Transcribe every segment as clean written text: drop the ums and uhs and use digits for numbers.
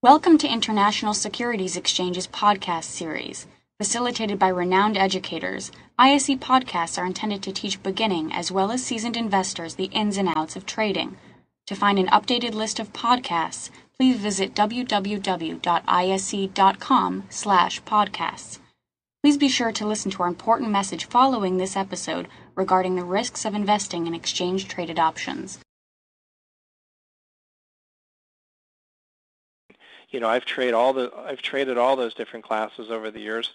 Welcome to International Securities Exchange's podcast series. Facilitated by renowned educators, ISE podcasts are intended to teach beginning as well as seasoned investors the ins and outs of trading. To find an updated list of podcasts, please visit www.ise.com/podcasts. Please be sure to listen to our important message following this episode regarding the risks of investing in exchange-traded options. You know, I've traded all those different classes over the years,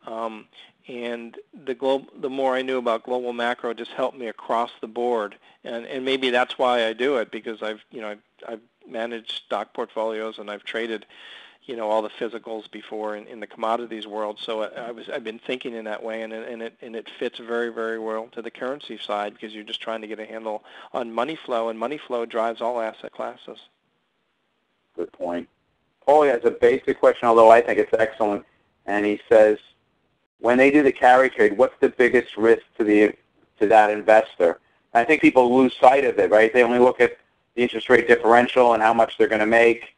and the more I knew about global macro just helped me across the board, and maybe that's why I do it, because I've managed stock portfolios and I've traded, all the physicals before in the commodities world. So I've been thinking in that way, and it fits very, very well to the currency side, because you're just trying to get a handle on money flow, and money flow drives all asset classes. Good point. Paul has a basic question, although I think it's excellent, and he says, when they do the carry trade, what's the biggest risk to that investor? I think people lose sight of it, right? They only look at the interest rate differential and how much they're going to make.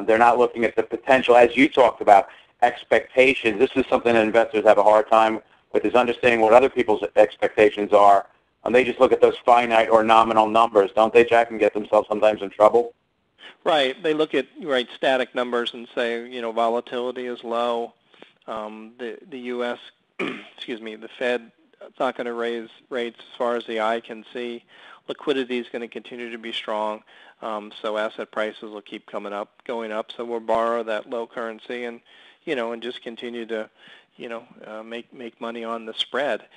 They're not looking at the potential, as you talked about, expectations. This is something that investors have a hard time with, is understanding what other people's expectations are. They just look at those finite or nominal numbers, don't they, Jack, and get themselves sometimes in trouble? Right. They look at static numbers and say, volatility is low. The U.S., the Fed is not going to raise rates as far as the eye can see. Liquidity is going to continue to be strong, so asset prices will keep going up. So we'll borrow that low currency and just continue to, make money on the spread.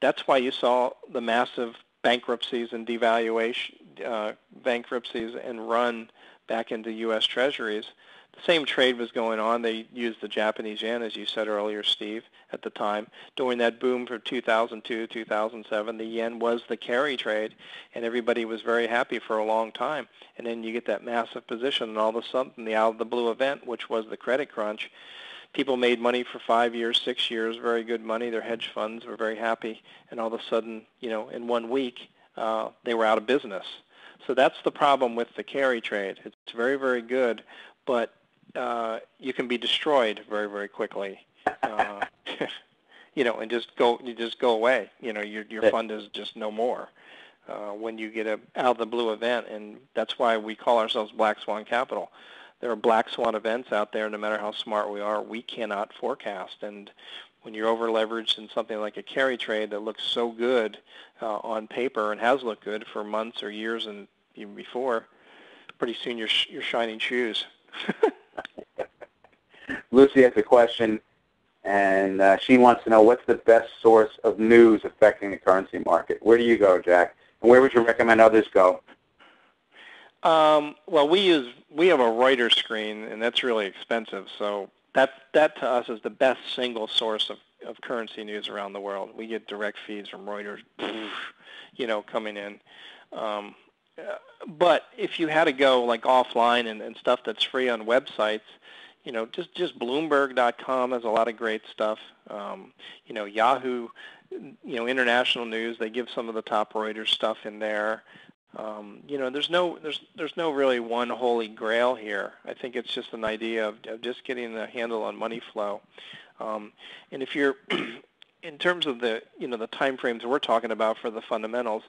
That's why you saw the massive bankruptcies and bankruptcies and run back into U.S. Treasuries. The same trade was going on. They used the Japanese yen, as you said earlier, Steve, at the time. During that boom for 2002, 2007, the yen was the carry trade, and everybody was very happy for a long time. And then you get that massive position, and all of a sudden, the out-of-the-blue event, which was the credit crunch, people made money for 5 years, 6 years, very good money. Their hedge funds were very happy, and all of a sudden, in 1 week, they were out of business. So that's the problem with the carry trade. It's very, very good, but you can be destroyed very, very quickly. And just go away. Your fund is just no more when you get a out of the blue event, and that's why we call ourselves Black Swan Capital. There are black swan events out there. No matter how smart we are, we cannot forecast. And when you're over-leveraged in something like a carry trade that looks so good on paper and has looked good for months or years and even before, pretty soon you're shining shoes. Lucy has a question, and she wants to know, what's the best source of news affecting the currency market? Where do you go, Jack? And where would you recommend others go? Well, we have a Reuters screen, and that's really expensive. So that to us is the best single source of currency news around the world. We get direct feeds from Reuters, coming in. But if you had to go like offline and stuff that's free on websites, just Bloomberg.com has a lot of great stuff. Yahoo, international news, they give some of the top Reuters stuff in there. There's no really one holy grail here. I think it's just an idea of just getting a handle on money flow. And if you're in terms of the the time frames we're talking about for the fundamentals,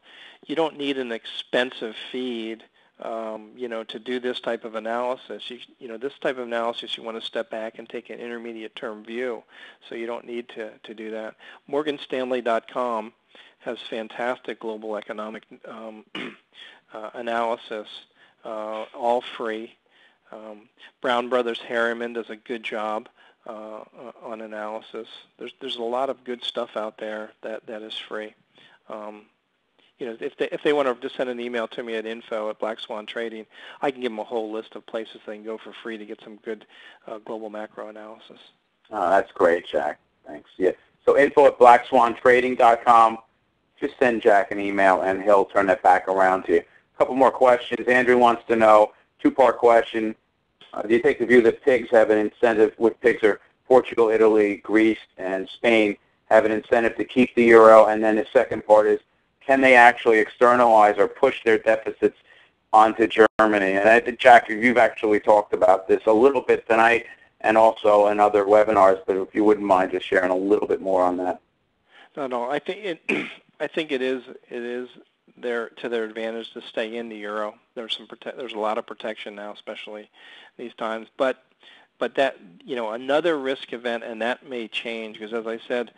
you don't need an expensive feed to do this type of analysis. This type of analysis, you want to step back and take an intermediate term view, so you don't need to do that. MorganStanley.com has fantastic global economic analysis, all free. Brown Brothers Harriman does a good job on analysis. There's a lot of good stuff out there that is free. If they want to just send an email to me at info@Black Swan Trading, I can give them a whole list of places they can go for free to get some good global macro analysis. Oh, that's great, Jack. Thanks. Yeah. So info@blackswantrading.com. Just send Jack an email, and he'll turn that back around to you. A couple more questions. Andrew wants to know, two-part question. Do you take the view that pigs have an incentive, with pigs are Portugal, Italy, Greece, and Spain, have an incentive to keep the euro? And then the second part is, can they actually externalize or push their deficits onto Germany. And I think, Jack, you've actually talked about this a little bit tonight and also in other webinars, but if you wouldn't mind just sharing a little bit more on that. No, I think it is to their advantage to stay in the euro. There's a lot of protection now, especially these times. But that, another risk event, and that may change, because as I said,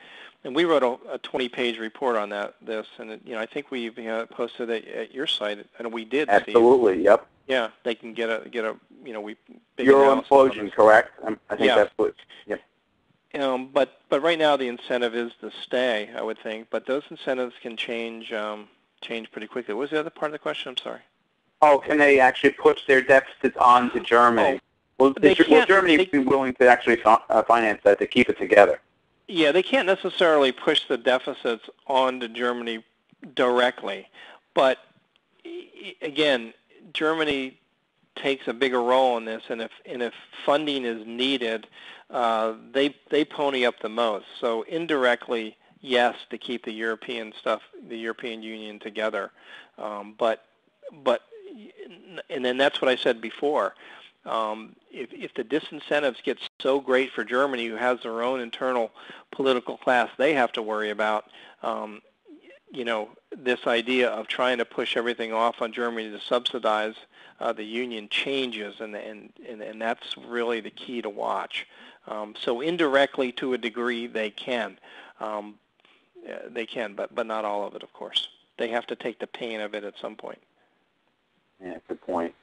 and we wrote a 20-page report on this, and I think we posted it at your site, and we did. Absolutely, Steve. Yep. Yeah, they can get a we big euro implosion, correct? I think that's what. Yep. But right now the incentive is to stay, I would think. But those incentives can change pretty quickly. What was the other part of the question? I'm sorry. Oh, can they actually push their deficits on to Germany? Will Germany be willing to actually finance that to keep it together? Yeah, they can't necessarily push the deficits onto Germany directly. But, again, Germany takes a bigger role in this, and if funding is needed, they pony up the most. So indirectly, yes, to keep the European Union together, but and then that's what I said before. If the disincentives get so great for Germany, who has their own internal political class they have to worry about, this idea of trying to push everything off on Germany to subsidize the union changes, and that's really the key to watch. So indirectly, to a degree, they can, but not all of it, of course. They have to take the pain of it at some point. Yeah, good point.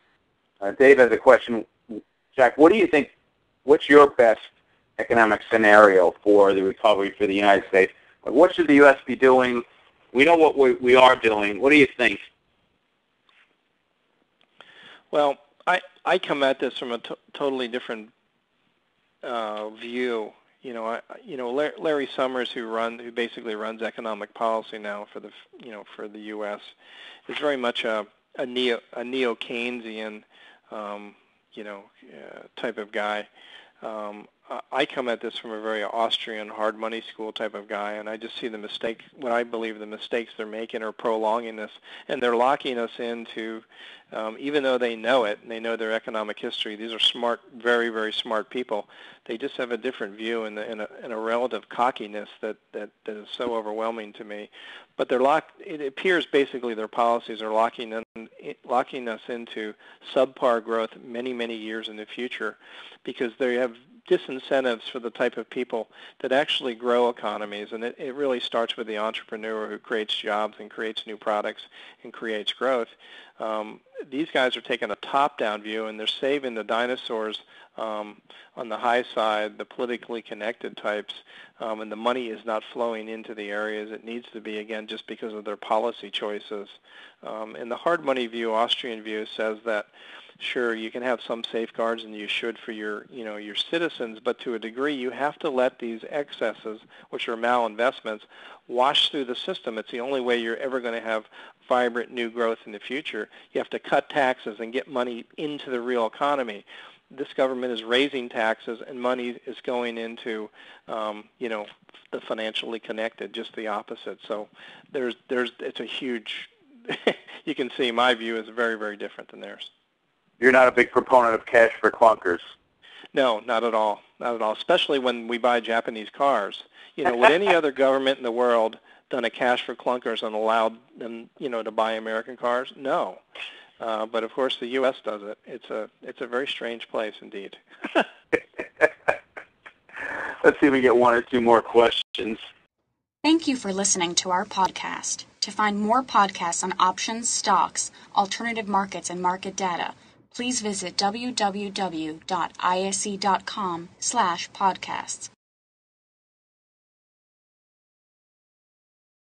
Dave has a question. Jack, what do you think? What's your best economic scenario for the recovery for the United States? What should the U.S. be doing? We know what we are doing. What do you think? Well, I come at this from a totally different view. Larry Summers, who basically runs economic policy now for the U.S., is very much a neo-Keynesian type of guy. I come at this from a very Austrian hard money school type of guy, and I just see what I believe the mistakes they're making are prolonging this, and they're locking us into, even though they know it, and they know their economic history, these are smart, very, very smart people. They just have a different view and a relative cockiness that is so overwhelming to me. But it appears basically their policies are locking us into subpar growth many, many years in the future, because they have disincentives for the type of people that actually grow economies, and it really starts with the entrepreneur who creates jobs and creates new products and creates growth. These guys are taking a top-down view, and they're saving the dinosaurs on the high side, the politically connected types, and the money is not flowing into the areas it needs to be, again, just because of their policy choices. And the hard money view, Austrian view, says that sure, you can have some safeguards, and you should for your citizens, but to a degree, you have to let these excesses, which are malinvestments, wash through the system. It's the only way you're ever going to have vibrant new growth in the future. You have to cut taxes and get money into the real economy. This government is raising taxes, and money is going into, the financially connected, just the opposite. So it's a huge. You can see my view is very, very different than theirs. You're not a big proponent of cash for clunkers. No, not at all. Not at all, especially when we buy Japanese cars. Would any other government in the world done a cash for clunkers and allowed them, to buy American cars? No. But, of course, the U.S. does it. It's a very strange place indeed. Let's see if we get one or two more questions. Thank you for listening to our podcast. To find more podcasts on options, stocks, alternative markets, and market data, please visit www.ise.com/podcasts.